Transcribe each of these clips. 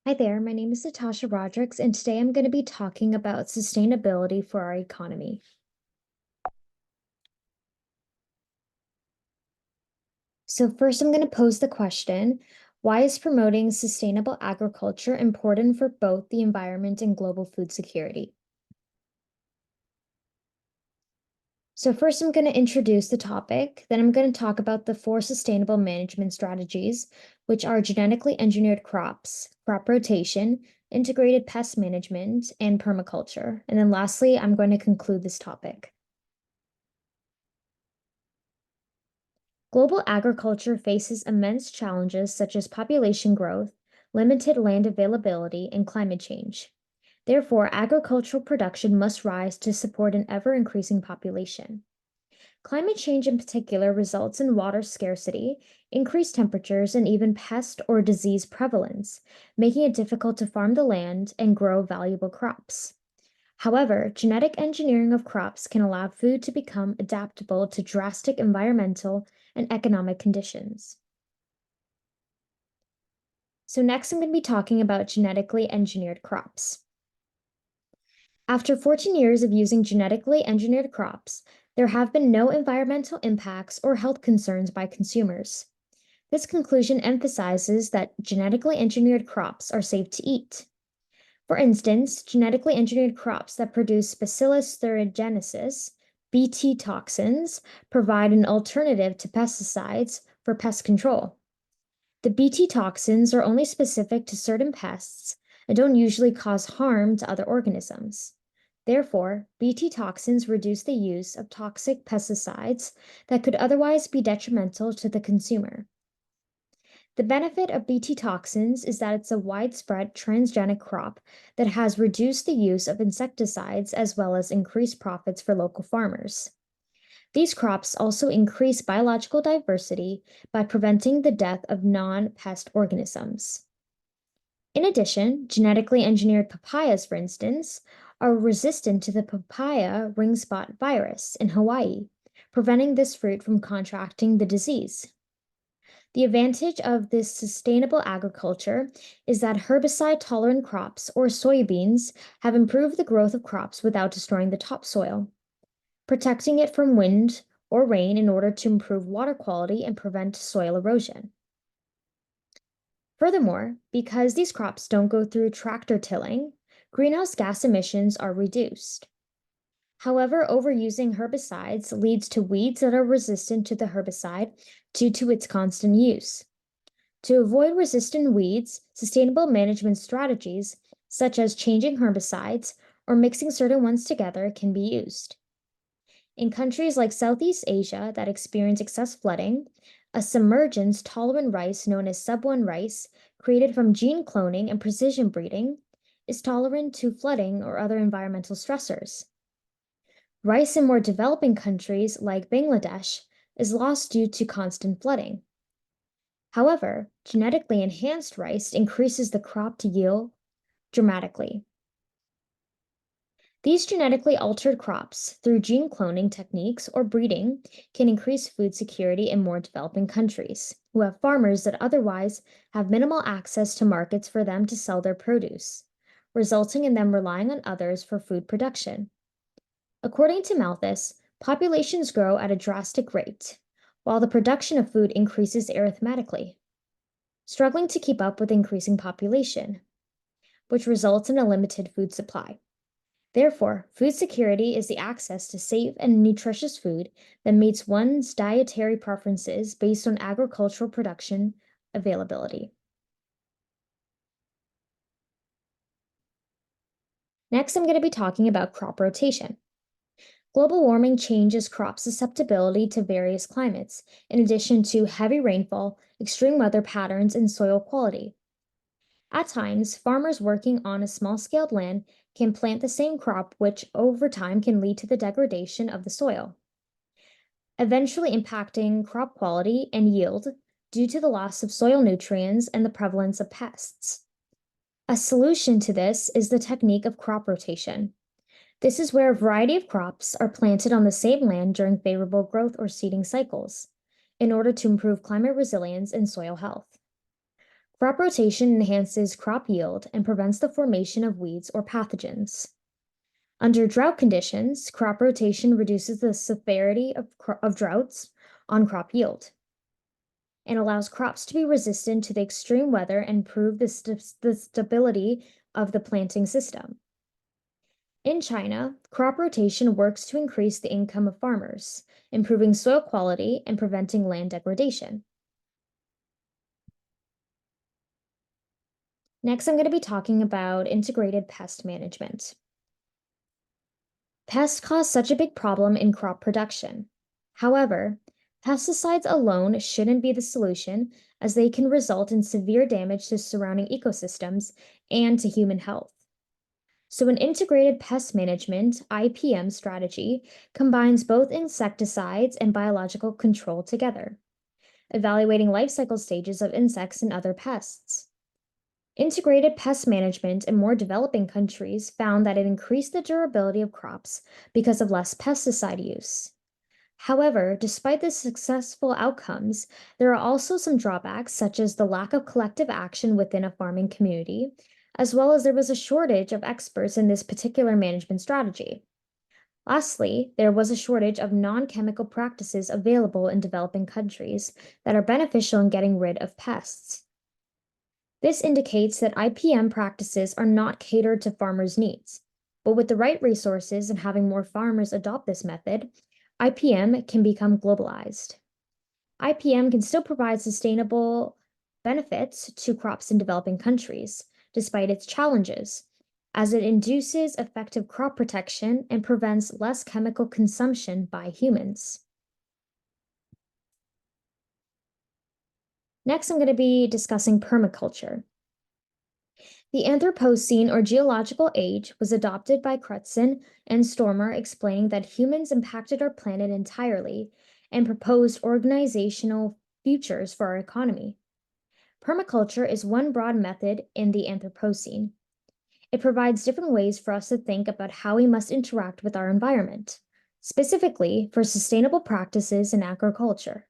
Hi there, my name is Natasha Rodrigues, and today I'm going to be talking about sustainability for our economy. So, first, I'm going to pose the question, why is promoting sustainable agriculture important for both the environment and global food security? So, first, I'm going to introduce the topic, then I'm going to talk about the four sustainable management strategies, which are genetically engineered crops, crop rotation, integrated pest management, and permaculture. And then lastly, I'm going to conclude this topic. Global agriculture faces immense challenges such as population growth, limited land availability, and climate change. Therefore, agricultural production must rise to support an ever increasing population. Climate change, in particular, results in water scarcity, increased temperatures, and even pest or disease prevalence, making it difficult to farm the land and grow valuable crops. However, genetic engineering of crops can allow food to become adaptable to drastic environmental and economic conditions. So next I'm going to be talking about genetically engineered crops. After 14 years of using genetically engineered crops, there have been no environmental impacts or health concerns by consumers. This conclusion emphasizes that genetically engineered crops are safe to eat. For instance, genetically engineered crops that produce Bacillus thuringiensis, BT toxins, provide an alternative to pesticides for pest control. The BT toxins are only specific to certain pests and don't usually cause harm to other organisms. Therefore, BT toxins reduce the use of toxic pesticides that could otherwise be detrimental to the consumer. The benefit of BT toxins is that it's a widespread transgenic crop that has reduced the use of insecticides as well as increased profits for local farmers. These crops also increase biological diversity by preventing the death of non-pest organisms. In addition, genetically engineered papayas, for instance, are resistant to the papaya ring spot virus in Hawaii, preventing this fruit from contracting the disease. The advantage of this sustainable agriculture is that herbicide-tolerant crops or soybeans have improved the growth of crops without destroying the topsoil, protecting it from wind or rain in order to improve water quality and prevent soil erosion. Furthermore, because these crops don't go through tractor tilling, greenhouse gas emissions are reduced. However, overusing herbicides leads to weeds that are resistant to the herbicide due to its constant use. To avoid resistant weeds, sustainable management strategies, such as changing herbicides or mixing certain ones together, can be used. In countries like Southeast Asia that experience excess flooding, a submergence-tolerant rice known as sub-1 rice, created from gene cloning and precision breeding, is tolerant to flooding or other environmental stressors. Rice in more developing countries like Bangladesh is lost due to constant flooding. However, genetically enhanced rice increases the crop to yield dramatically. These genetically altered crops, through gene cloning techniques or breeding, can increase food security in more developing countries, who have farmers that otherwise have minimal access to markets for them to sell their produce, resulting in them relying on others for food production. According to Malthus, populations grow at a drastic rate, while the production of food increases arithmetically, struggling to keep up with increasing population, which results in a limited food supply. Therefore, food security is the access to safe and nutritious food that meets one's dietary preferences based on agricultural production availability. Next, I'm going to be talking about crop rotation. Global warming changes crop susceptibility to various climates, in addition to heavy rainfall, extreme weather patterns, and soil quality. At times, farmers working on a small-scaled land can plant the same crop, which over time can lead to the degradation of the soil, eventually impacting crop quality and yield due to the loss of soil nutrients and the prevalence of pests. A solution to this is the technique of crop rotation. This is where a variety of crops are planted on the same land during favorable growth or seeding cycles in order to improve climate resilience and soil health. Crop rotation enhances crop yield and prevents the formation of weeds or pathogens. Under drought conditions, crop rotation reduces the severity of droughts on crop yield and allows crops to be resistant to the extreme weather and improve the stability of the planting system. In China, crop rotation works to increase the income of farmers, improving soil quality and preventing land degradation. Next, I'm going to be talking about integrated pest management. Pests cause such a big problem in crop production. However, pesticides alone shouldn't be the solution, as they can result in severe damage to surrounding ecosystems and to human health. So, an integrated pest management (IPM) strategy combines both insecticides and biological control together, evaluating life cycle stages of insects and other pests. Integrated pest management in more developing countries found that it increased the durability of crops because of less pesticide use. However, despite the successful outcomes, there are also some drawbacks, such as the lack of collective action within a farming community, as well as there was a shortage of experts in this particular management strategy. Lastly, there was a shortage of non-chemical practices available in developing countries that are beneficial in getting rid of pests. This indicates that IPM practices are not catered to farmers' needs, but with the right resources and having more farmers adopt this method, IPM can become globalized. IPM can still provide sustainable benefits to crops in developing countries, despite its challenges, as it induces effective crop protection and prevents less chemical consumption by humans. Next, I'm going to be discussing permaculture. The Anthropocene or geological age was adopted by Crutzen and Stormer, explaining that humans impacted our planet entirely and proposed organizational futures for our economy. Permaculture is one broad method in the Anthropocene. It provides different ways for us to think about how we must interact with our environment, specifically for sustainable practices in agriculture.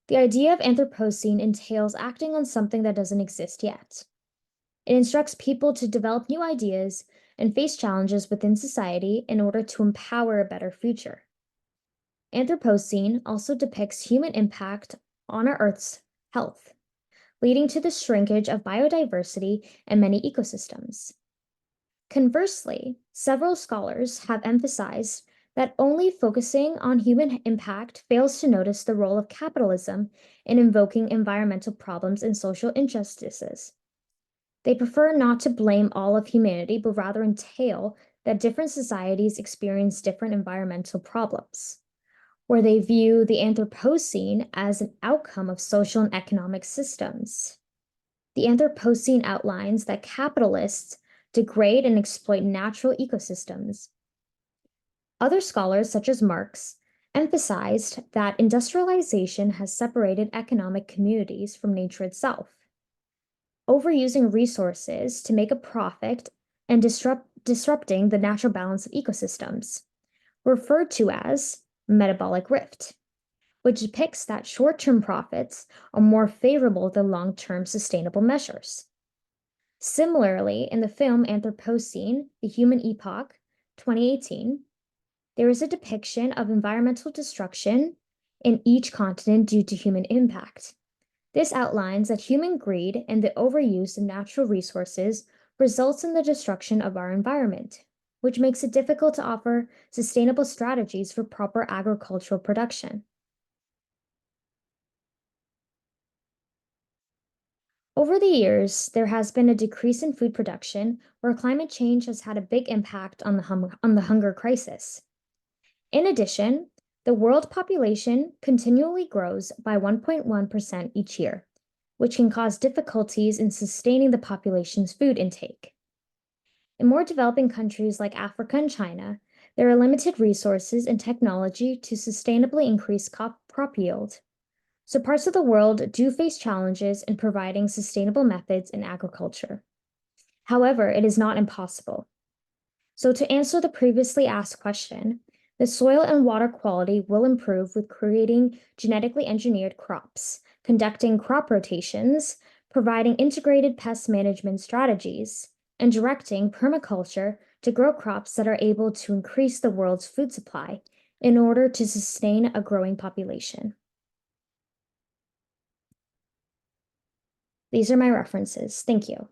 The idea of Anthropocene entails acting on something that doesn't exist yet. It instructs people to develop new ideas and face challenges within society in order to empower a better future. Anthropocene also depicts human impact on our Earth's health, leading to the shrinkage of biodiversity and many ecosystems. Conversely, several scholars have emphasized that only focusing on human impact fails to notice the role of capitalism in invoking environmental problems and social injustices. They prefer not to blame all of humanity, but rather entail that different societies experience different environmental problems, where they view the Anthropocene as an outcome of social and economic systems. The Anthropocene outlines that capitalists degrade and exploit natural ecosystems. Other scholars, such as Marx, emphasized that industrialization has separated economic communities from nature itself. Overusing resources to make a profit and disrupting the natural balance of ecosystems, referred to as metabolic rift, which depicts that short-term profits are more favorable than long-term sustainable measures. Similarly, in the film Anthropocene, The Human Epoch, 2018, there is a depiction of environmental destruction in each continent due to human impact. This outlines that human greed and the overuse of natural resources results in the destruction of our environment, which makes it difficult to offer sustainable strategies for proper agricultural production. Over the years, there has been a decrease in food production where climate change has had a big impact on the hunger crisis. In addition, the world population continually grows by 1.1% each year, which can cause difficulties in sustaining the population's food intake. In more developing countries like Africa and China, there are limited resources and technology to sustainably increase crop yield. So parts of the world do face challenges in providing sustainable methods in agriculture. However, it is not impossible. So to answer the previously asked question, the soil and water quality will improve with creating genetically engineered crops, conducting crop rotations, providing integrated pest management strategies, and directing permaculture to grow crops that are able to increase the world's food supply in order to sustain a growing population. These are my references. Thank you.